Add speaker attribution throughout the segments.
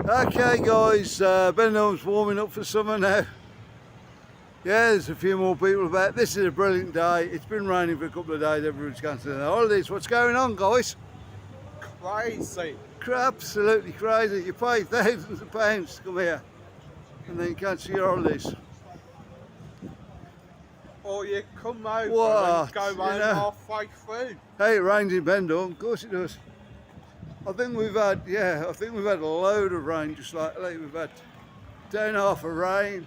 Speaker 1: Okay guys, Benidorm's warming up for summer now. Yeah, there's a few more people about. This is a brilliant day. It's been raining for a couple of days, everyone's cancelling their holidays. What's going on, guys?
Speaker 2: Crazy.
Speaker 1: Absolutely crazy. You pay thousands of pounds to come here and then cancel your holidays.
Speaker 2: Or you come over
Speaker 1: What?
Speaker 2: and go home halfway through.
Speaker 1: Hey, it rains in Benidorm, of course it does. I think we've had a load of rain just lately. We've had a day and a half of rain,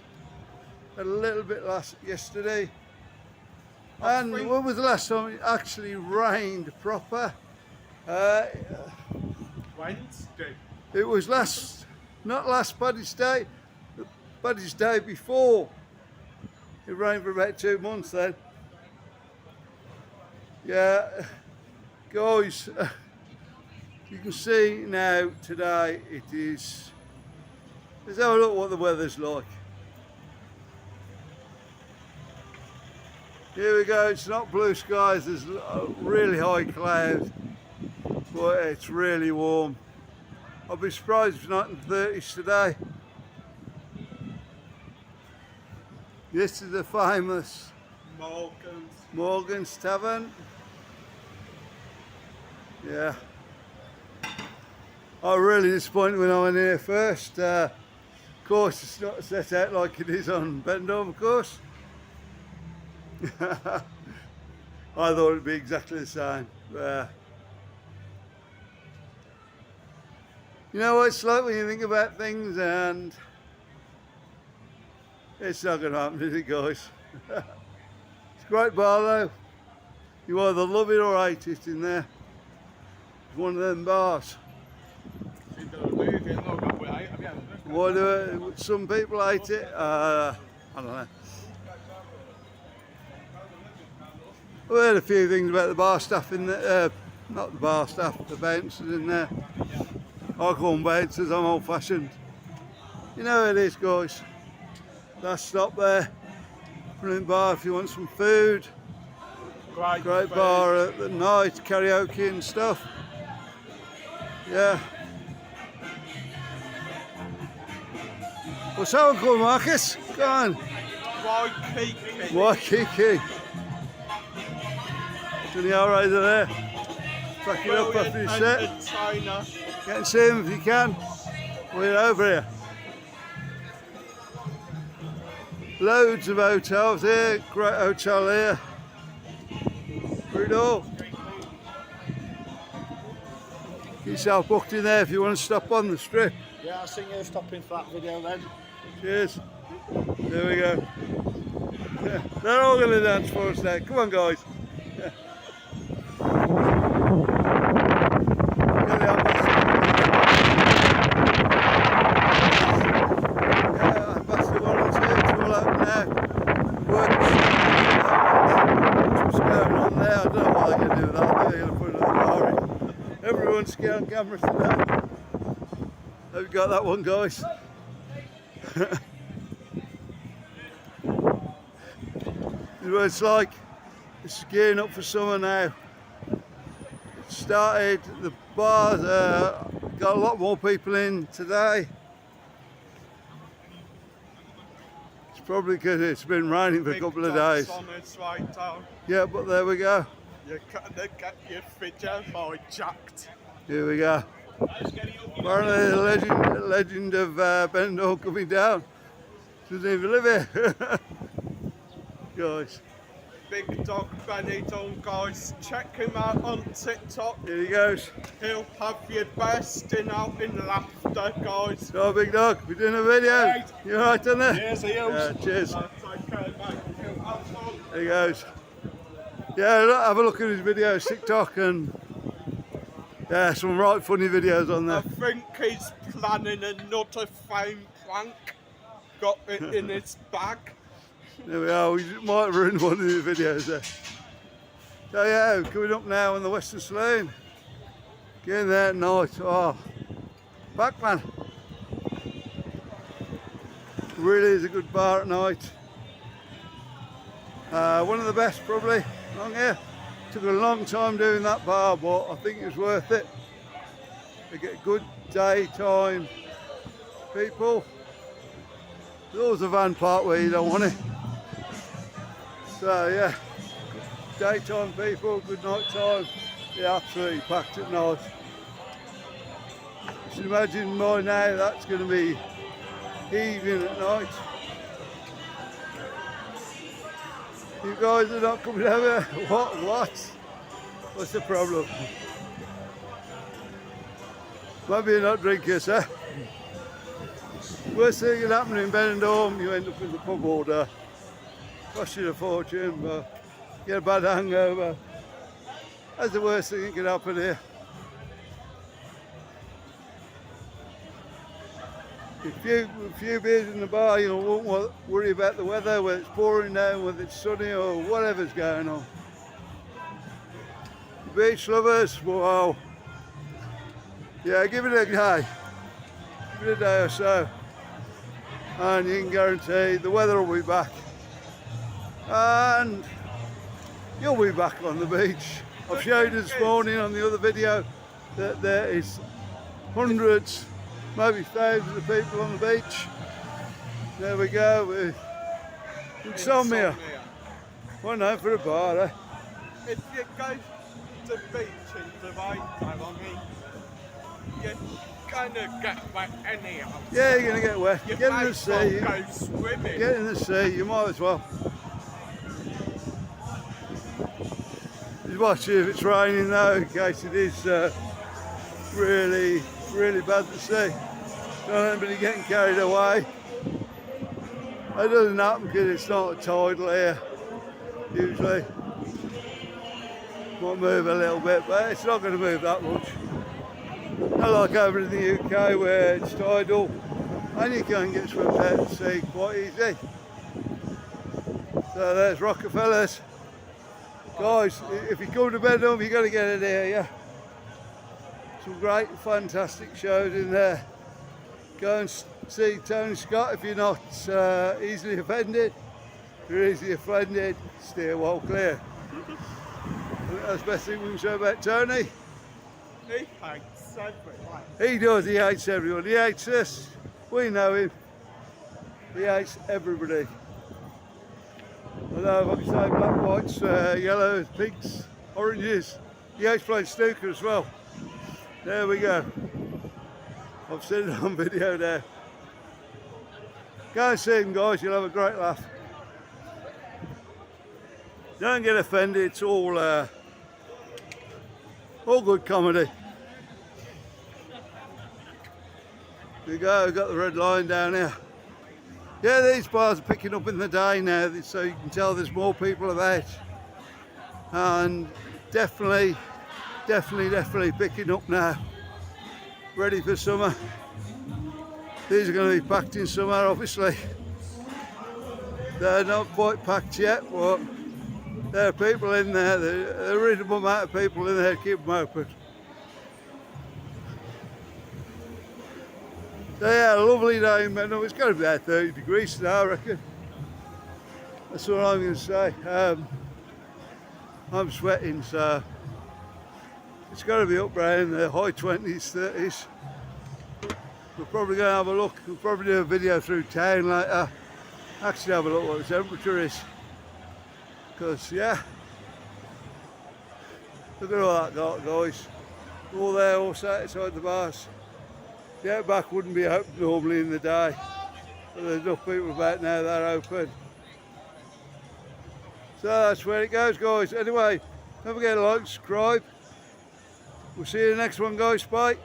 Speaker 1: had a little bit yesterday. And when was the last time it actually rained proper?
Speaker 2: Wednesday.
Speaker 1: It was not last Paddy's Day, the Paddy's Day before. It rained for about 2 months then. Yeah, guys, you can see now today it is. Let's have a look what the weather's like. Here we go, it's not blue skies, there's really high clouds, but it's really warm. I'll be surprised if it's not in the 30s today. This is the famous Morgan's Tavern. Yeah. I was really disappointed when I went here first. Of course, it's not set out like it is on Benidorm, of course. I thought it'd be exactly the same. You know what it's like when you think about things and it's not going to happen, is it, guys? It's a great bar though. You either love it or hate it in there. It's one of them bars. Why do some people hate it? I don't know. I've heard a few things about the bar staff in there, not the bar staff, the bouncers in there. I call them bouncers, I'm old fashioned. You know how it is, guys. Last stop there, brilliant bar if you want some food. Great bar at the night, karaoke and stuff. Yeah. What's that one called, Marcus? Go on.
Speaker 2: Waikiki.
Speaker 1: Waikiki. Johnny alright there. Back it up after your set. Get and see him if you can. We're over here. Loads of hotels here. Great hotel here. Benidorm. Get yourself booked in there if you want to stop on the strip.
Speaker 3: Yeah, I'll see you stopping for that video then.
Speaker 1: Cheers. There we go. Yeah, they're all going to dance for us now. Come on, guys. Yeah. Everyone's on camera today. Have you got that one, guys? This is what it's like. It's gearing up for summer now. It started, the bars got a lot more people in today. It's probably because it's been raining for a couple of days. Yeah, but there we go.
Speaker 2: You're gonna get your video hijacked.
Speaker 1: Here we go. Apparently the legend of Benidorm coming down. Doesn't even live here. Guys.
Speaker 2: Big Dog Benidorm, guys. Check him out on TikTok.
Speaker 1: Here he goes.
Speaker 2: He'll have your bursting out in laughter, guys.
Speaker 1: So Big Dog, we're doing a video.
Speaker 2: Right.
Speaker 1: You alright on there?
Speaker 3: Cheers,
Speaker 1: Yeah, cheers.
Speaker 2: Okay,
Speaker 1: There he goes. Yeah, have a look at his videos, TikTok, and yeah, some right funny videos on there.
Speaker 2: I think he's planning another fame prank. Got it in his bag.
Speaker 1: There we are, we might have ruined one of the videos there. So yeah, coming up now on the Western Saloon. Getting there at night. Oh, back man. Really is a good bar at night. One of the best probably along here. Took a long time doing that bar, but I think it was worth it. You get good daytime people. There's always a van park where you don't want it. So yeah, daytime people, good night time. Yeah, absolutely packed at night. Just imagine by now that's going to be heaving at night. You guys are not coming over? What? What's the problem? Maybe you're not drinkers, eh? Worst thing can happen in Benidorm, you end up in the pub order. Cost you a fortune, but get a bad hangover. That's the worst thing that can happen here. A few beers in the bar, you won't worry about the weather, whether it's pouring down, whether it's sunny or whatever's going on. Beach lovers, wow. Yeah, give it a day. Give it a day or so. And you can guarantee the weather will be back. And you'll be back on the beach. I've showed you this morning on the other video that there is hundreds, maybe thousands of people on the beach. There we go, with insomnia. Well, no, for a bar, eh?
Speaker 2: If you go to the beach in the nighttime, I mean, you're gonna get wet anyhow.
Speaker 1: Yeah, you're gonna get wet.
Speaker 2: You
Speaker 1: Get in
Speaker 2: might
Speaker 1: the
Speaker 2: as well
Speaker 1: sea.
Speaker 2: go swimming.
Speaker 1: Get in the sea, you might as well. Just watch if it's raining though, in case it is really, really bad to see. Don't anybody getting carried away. It doesn't happen because it's not a tidal here, usually. Might move a little bit, but it's not going to move that much. Not like over in the UK where it's tidal and you can get swims out to sea quite easy. So there's Rockefellers. Guys, if you come to Benidorm, you've got to get in here, yeah. Some great, fantastic shows in there. Go and see Tony Scott if you're not easily offended. If you're easily offended, steer well clear. I think that's the best thing we can say about Tony.
Speaker 2: He hates everyone.
Speaker 1: He does, he hates everyone. He hates us. We know him. He hates everybody. I don't know if I can say black, whites, yellows, pinks, oranges. He hates playing snooker as well. There we go. I've seen it on video there. Go and see him, guys, you'll have a great laugh. Don't get offended, it's all good comedy. There we go, we've got the red line down here. Yeah, these bars are picking up in the day now, so you can tell there's more people about. And definitely picking up now. Ready for summer. These are going to be packed in summer, obviously. They're not quite packed yet, but there are people in there. There's a reasonable amount of people in there to keep them open. So yeah, a lovely day in Benidorm. It's going to be about 30 degrees now, I reckon. That's what I'm going to say. I'm sweating, so it's got to be up around the high 20s, 30s. We're probably going to have a look. We'll probably do a video through town later. Actually have a look what the temperature is. Because, yeah, look at all that, guys. All there, all sat outside the bars. The outback wouldn't be open normally in the day, but there's enough people about now that are open. So that's where it goes, guys. Anyway, don't forget to like, subscribe. We'll see you in the next one, guys. Bye.